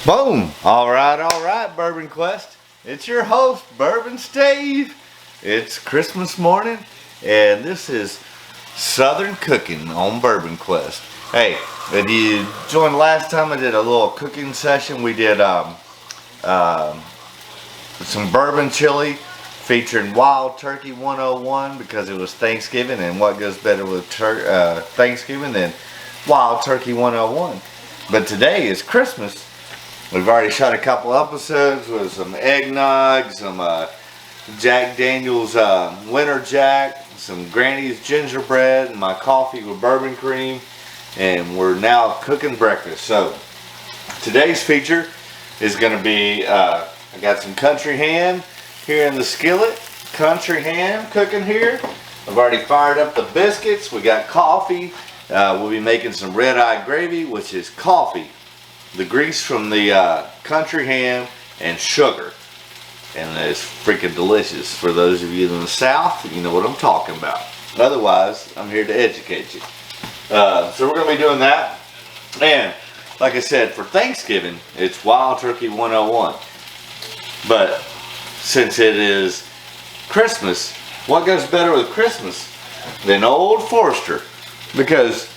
Boom! All right, Bourbon Quest. It's your host, Bourbon Steve. It's Christmas morning, and this is Southern Cooking on Bourbon Quest. Hey, if you joined last time, I did a little cooking session. We did some bourbon chili featuring Wild Turkey 101 because it was Thanksgiving, and what goes better with Thanksgiving than Wild Turkey 101? But today is Christmas. We've already shot a couple episodes with some eggnog, some Jack Daniel's Winter Jack, some Granny's gingerbread, and my coffee with bourbon cream, and we're now cooking breakfast. So today's feature is going to be, I got some country ham here in the skillet. Country ham cooking here. I've already fired up the biscuits. We got coffee. We'll be making some red-eye gravy, which is coffee, the grease from the country ham, and sugar. And it's freaking delicious. For those of you in the South, you know what I'm talking about. Otherwise, I'm here to educate you. So we're going to be doing that. And like I said, for Thanksgiving, it's Wild Turkey 101. But since it is Christmas, what goes better with Christmas than Old Forester? Because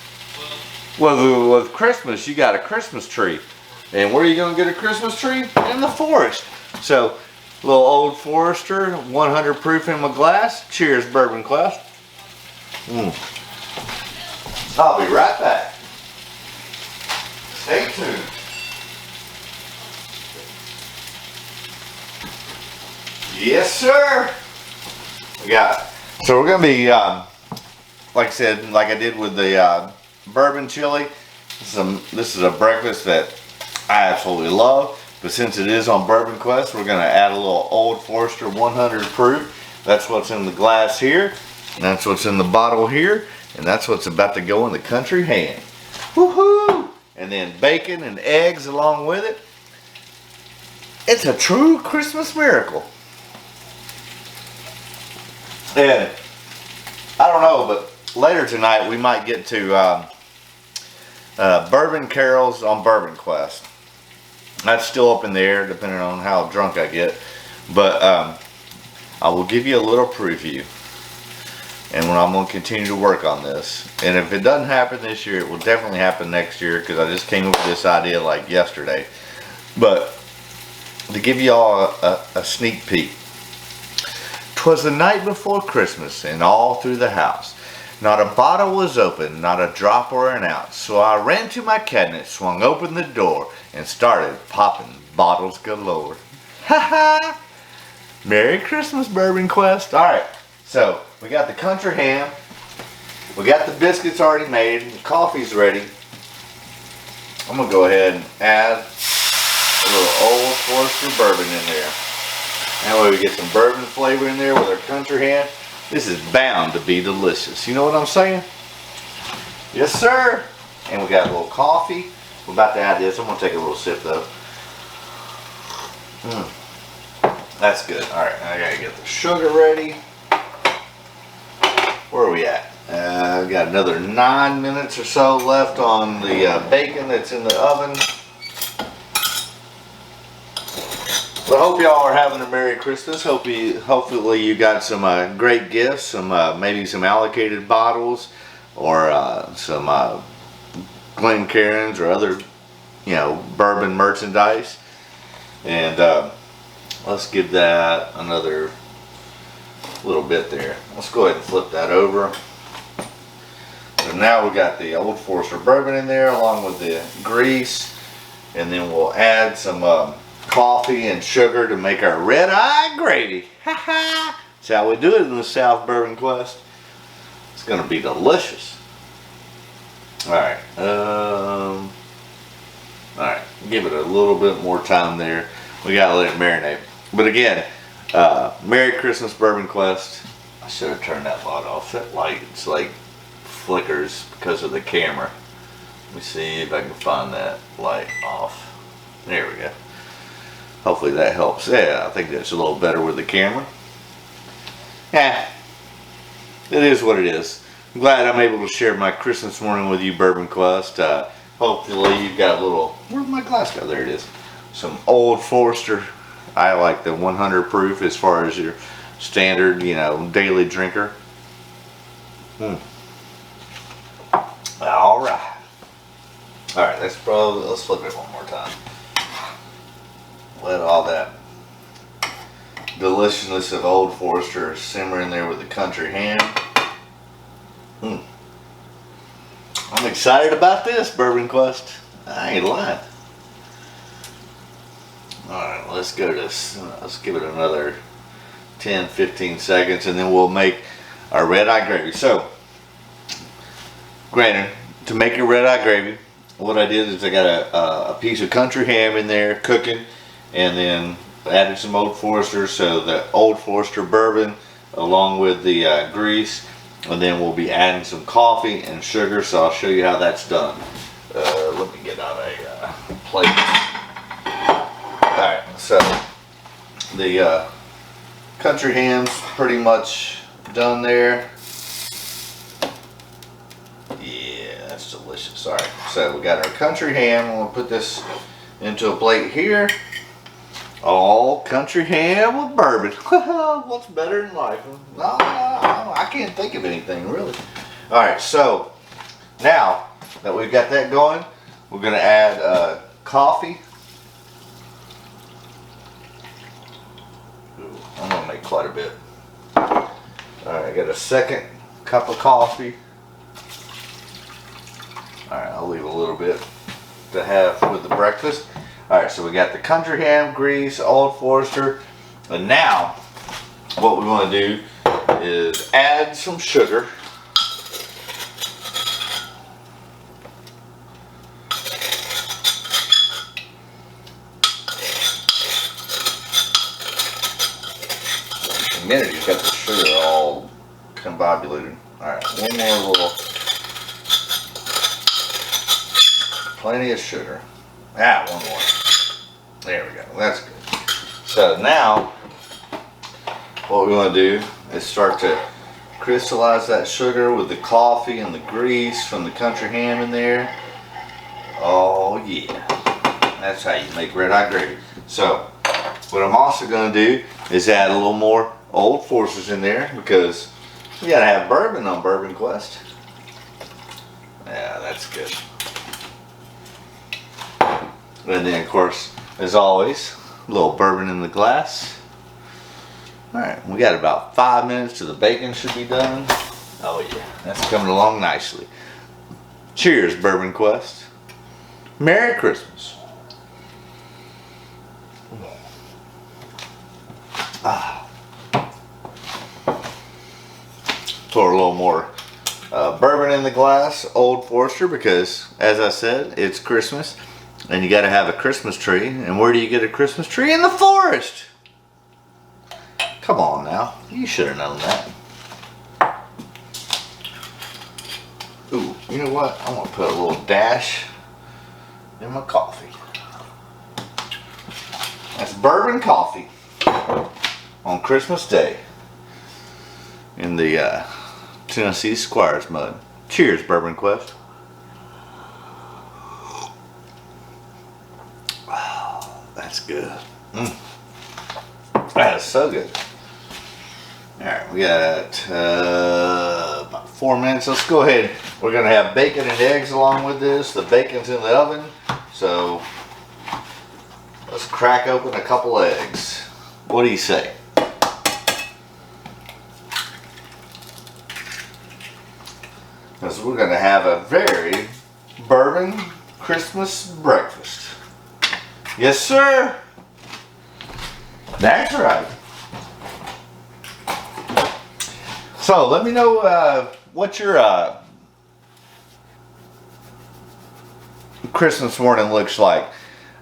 with Christmas, you got a Christmas tree. And where are you going to get a Christmas tree? In the forest. So, little Old Forester, 100 proof in my glass. Cheers, Bourbon Quest. I'll be right back. Stay tuned. Yes, sir. So we're going to be, like I said, like I did with the bourbon chili. This is a breakfast that I absolutely love. But since it is on Bourbon Quest, we're going to add a little Old Forester 100 proof. That's what's in the glass here. And that's what's in the bottle here. And that's what's about to go in the country ham. Woohoo! And then bacon and eggs along with it. It's a true Christmas miracle. And I don't know, but later tonight we might get to bourbon carols on Bourbon Quest. That's still up in the air depending on how drunk I get. But I will give you a little preview. And when I'm going to continue to work on this. And if it doesn't happen this year, it will definitely happen next year, because I just came up with this idea like yesterday. But to give you all a sneak peek. 'Twas the night before Christmas, and all through the house not a bottle was open, not a drop or an ounce. So I ran to my cabinet, swung open the door, and started popping bottles galore. Ha ha! Merry Christmas, Bourbon Quest. Alright, so we got the country ham, we got the biscuits already made, the coffee's ready. I'm going to go ahead and add a little Old Forester bourbon in there. That way we get some bourbon flavor in there with our country ham. This is bound to be delicious. You know what I'm saying? Yes, sir. And we got a little coffee. We're about to add this. I'm going to take a little sip, though. That's good. All right, I got to get the sugar ready. Where are we at? We got another 9 minutes or so left on the bacon that's in the oven. But I hope y'all are having a Merry Christmas. Hopefully you got some great gifts, maybe some allocated bottles, or some Glencairns or other, bourbon merchandise. And let's give that another little bit there. Let's go ahead and flip that over. So now we got the Old Forester bourbon in there along with the grease, and then we'll add some coffee and sugar to make our red-eye gravy. Ha ha! That's how we do it in the South, Bourbon Quest. It's going to be delicious. Alright. Alright. Give it a little bit more time there. We got to let it marinate. But again, Merry Christmas, Bourbon Quest. I should have turned that light off. That light, it's like flickers because of the camera. Let me see if I can find that light off. There we go. Hopefully that helps. Yeah, I think that's a little better with the camera. Yeah, it is what it is. I'm glad I'm able to share my Christmas morning with you, Bourbon Quest. Hopefully you've got a little, where'd my glass go? There it is. some Old Forester. I like the 100 proof as far as your standard, you know, daily drinker. All right. All right, let's flip it one more time. Let all that deliciousness of Old Forester simmer in there with the country ham. I'm excited about this, Bourbon Quest. I ain't lying. Alright, let's go to this. Let's give it another 10-15 seconds and then we'll make our red eye gravy. So, granted, to make your red eye gravy, what I did is I got a piece of country ham in there cooking, and then added some Old Forester, so the Old Forester bourbon along with the grease, and then we'll be adding some coffee and sugar, so I'll show you how that's done. Let me get out a plate. Alright, so the country ham's pretty much done there. Yeah, that's delicious. Alright, so we got our country ham. I'm going to put this into a plate here. All country ham with bourbon. What's better in life? No, I can't think of anything really. Alright, so now that we've got that going, we're going to add coffee. Ooh, I'm going to make quite a bit. Alright, I got a second cup of coffee. Alright, I'll leave a little bit to have with the breakfast. Alright, so we got the country ham, grease, Old Forester, and now what we want to do is add some sugar. In a minute, you've got the sugar all combobulated. Alright, one more little, plenty of sugar. Ah, one more. There we go. That's good. So now, what we want to do is start to crystallize that sugar with the coffee and the grease from the country ham in there. Oh yeah. That's how you make red eye gravy. So, what I'm also going to do is add a little more Old Foresters in there because we got to have bourbon on Bourbon Quest. Yeah, that's good. And then, of course, as always, a little bourbon in the glass. Alright, we got about 5 minutes till the bacon should be done. Oh yeah, that's coming along nicely. Cheers, Bourbon Quest. Merry Christmas. Pour a little more bourbon in the glass, Old Forester, because, as I said, it's Christmas. And you got to have a Christmas tree. And where do you get a Christmas tree? In the forest! Come on now. You should have known that. Ooh, you know what? I'm going to put a little dash in my coffee. That's bourbon coffee on Christmas Day in the Tennessee Squires mud. Cheers, Bourbon Quest. That's good. That is so good. Alright, we got about 4 minutes. Let's go ahead. We're going to have bacon and eggs along with this. The bacon's in the oven. So, let's crack open a couple eggs. What do you say? Because we're going to have a very bourbon Christmas breakfast. Yes, sir. That's right. So let me know what your Christmas morning looks like.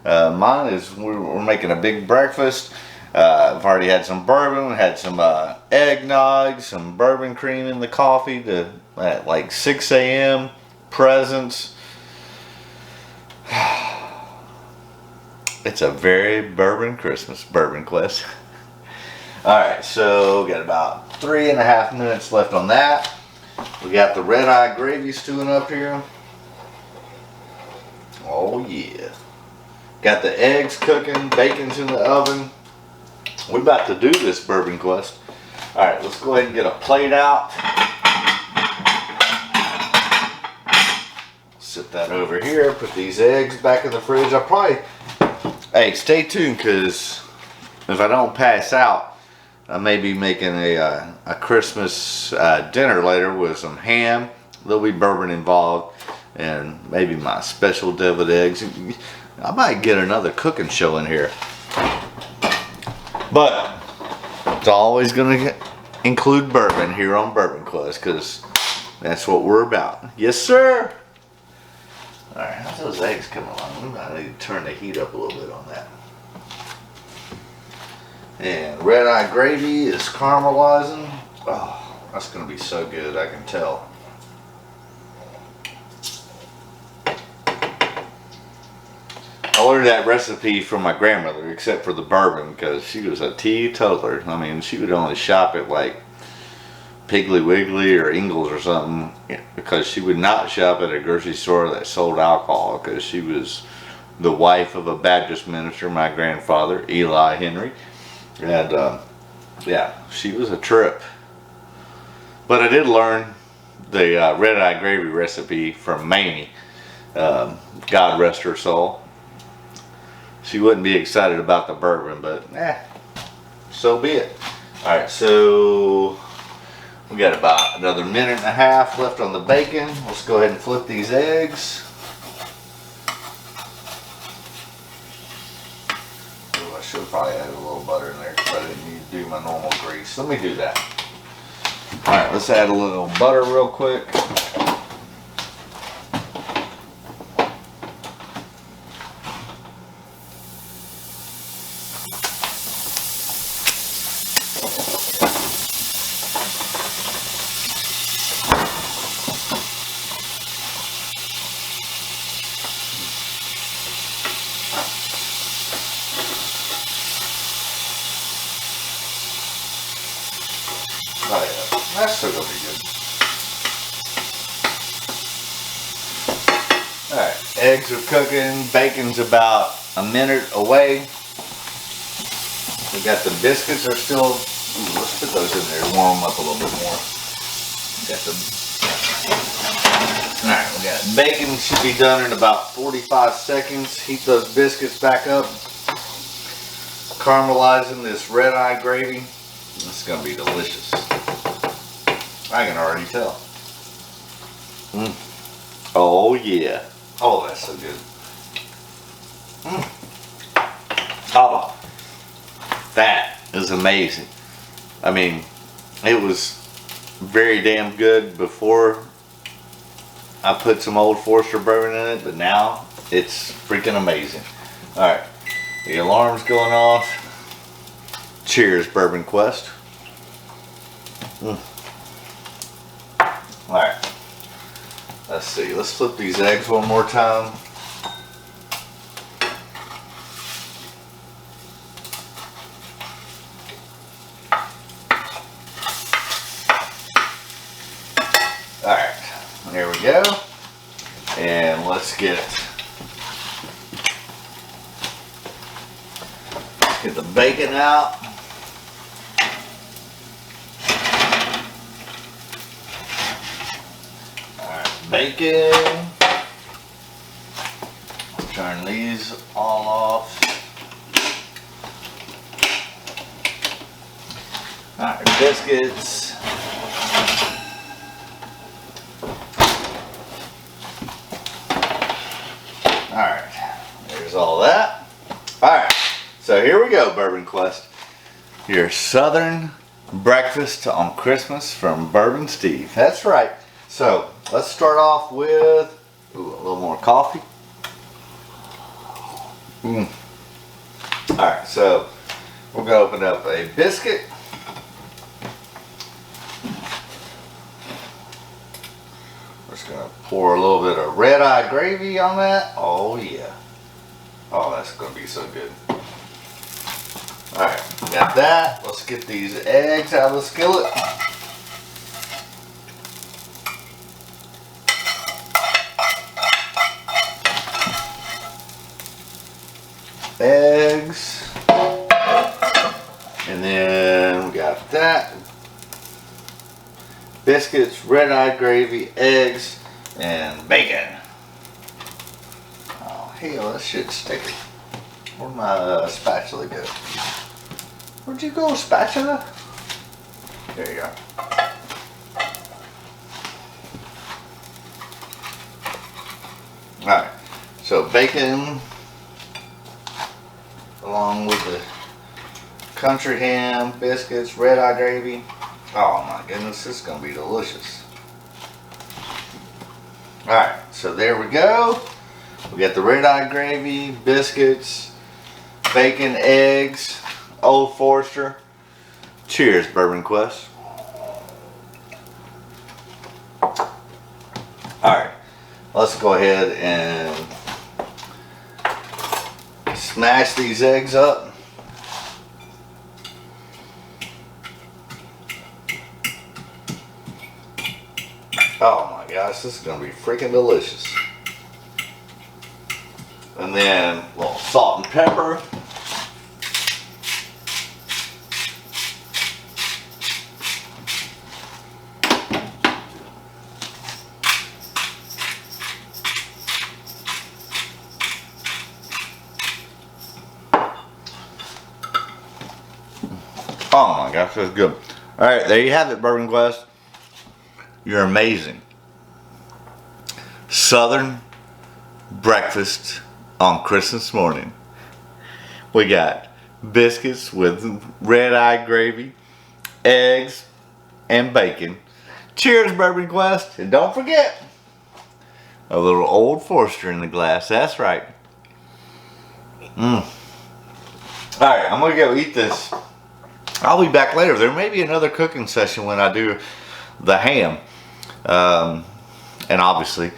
Mine is we're making a big breakfast. I've already had some bourbon, had some eggnog, some bourbon cream in the coffee at like 6 a.m. Presents. It's a very bourbon Christmas, Bourbon Quest. Alright, so we got about 3.5 minutes left on that. We got the red eye gravy stewing up here. Oh yeah. Got the eggs cooking, bacon's in the oven. We're about to do this Bourbon Quest. All right, let's go ahead and get a plate out. Sit that over here, put these eggs back in the fridge. I'll probably, hey, stay tuned, because if I don't pass out, I may be making a Christmas dinner later with some ham. There'll be bourbon involved, and maybe my special deviled eggs. I might get another cooking show in here. But it's always going to include bourbon here on Bourbon Quest, because that's what we're about. Yes, sir. All right, how's those eggs coming along? I need to turn the heat up a little bit on that. And red eye gravy is caramelizing. Oh, that's going to be so good, I can tell. I learned that recipe from my grandmother, except for the bourbon, because she was a teetotaler. I mean, she would only shop at like Piggly Wiggly or Ingles or something, because she would not shop at a grocery store that sold alcohol, because she was the wife of a Baptist minister, my grandfather, Eli Henry. And yeah, she was a trip. But I did learn the red eye gravy recipe from Mamie. God rest her soul. She wouldn't be excited about the bourbon, but so be it. Alright, so we got about another minute and a half left on the bacon. Let's go ahead and flip these eggs. Ooh, I should have probably added a little butter in there, because I didn't need to do my normal grease. Let me do that. Alright, let's add a little butter real quick. Oh yeah, that's still gonna be good. Alright, eggs are cooking, bacon's about a minute away. We got the biscuits are still, ooh, let's put those in there, warm them up a little bit more. Got the, alright, we got bacon, should be done in about 45 seconds. Heat those biscuits back up. Caramelizing this red eye gravy. This is gonna be delicious. I can already tell. Oh yeah. Oh, that's so good. Oh, that is amazing. I mean, it was very damn good before I put some Old Forester bourbon in it, but now it's freaking amazing. Alright, the alarm's going off. Cheers, Bourbon Quest. Alright, let's see, let's flip these eggs one more time. Alright, there we go. And let's get the bacon out. Bacon. Turn these all off. Alright, biscuits. Alright, there's all that. Alright, so here we go, Bourbon Quest. Your Southern breakfast on Christmas from Bourbon Steve. That's right. So let's start off with a little more coffee. Alright, so we're going to open up a biscuit. We're just going to pour a little bit of red eye gravy on that. Oh yeah. Oh, that's going to be so good. Alright, got that. Let's get these eggs out of the skillet. eggs. And then we got that. Biscuits, red-eye gravy, eggs, and bacon. Oh, hell, that shit's sticky. Where'd my spatula go? Where'd you go, spatula? There you go. Alright, so bacon along with the country ham, biscuits, red-eye gravy. Oh my goodness, this is going to be delicious. Alright, so there we go. We got the red-eye gravy, biscuits, bacon, eggs, Old Forester. Cheers, Bourbon Quest. Alright, let's go ahead and smash these eggs up. Oh my gosh, this is going to be freaking delicious. And then a little salt and pepper. Oh my gosh, that's good. Alright, there you have it, Bourbon Quest. You're amazing. Southern breakfast on Christmas morning. We got biscuits with red-eye gravy, eggs, and bacon. Cheers, Bourbon Quest. And don't forget, a little Old Forester in the glass. That's right. Alright, I'm going to go eat this. I'll be back later. There may be another cooking session when I do the ham. And obviously,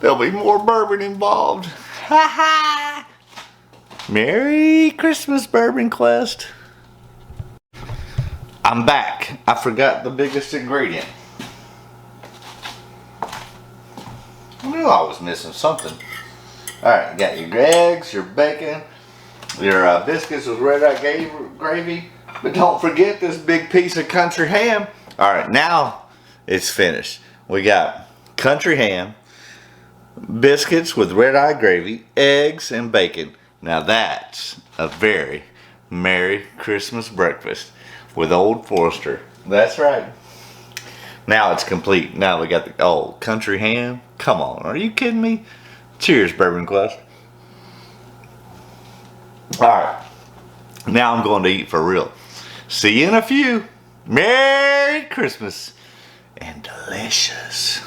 there'll be more bourbon involved. Ha ha! Merry Christmas, Bourbon Quest. I'm back. I forgot the biggest ingredient. I knew I was missing something. Alright, you got your eggs, your bacon, your biscuits with red-eye gravy. But don't forget this big piece of country ham. Alright, now it's finished. We got country ham, biscuits with red-eye gravy, eggs, and bacon. Now that's a very Merry Christmas breakfast with Old Forester. That's right. Now it's complete. Now we got the old country ham. Come on, are you kidding me? Cheers, Bourbon Quest. Alright, now I'm going to eat for real. See you in a few. Merry Christmas and delicious.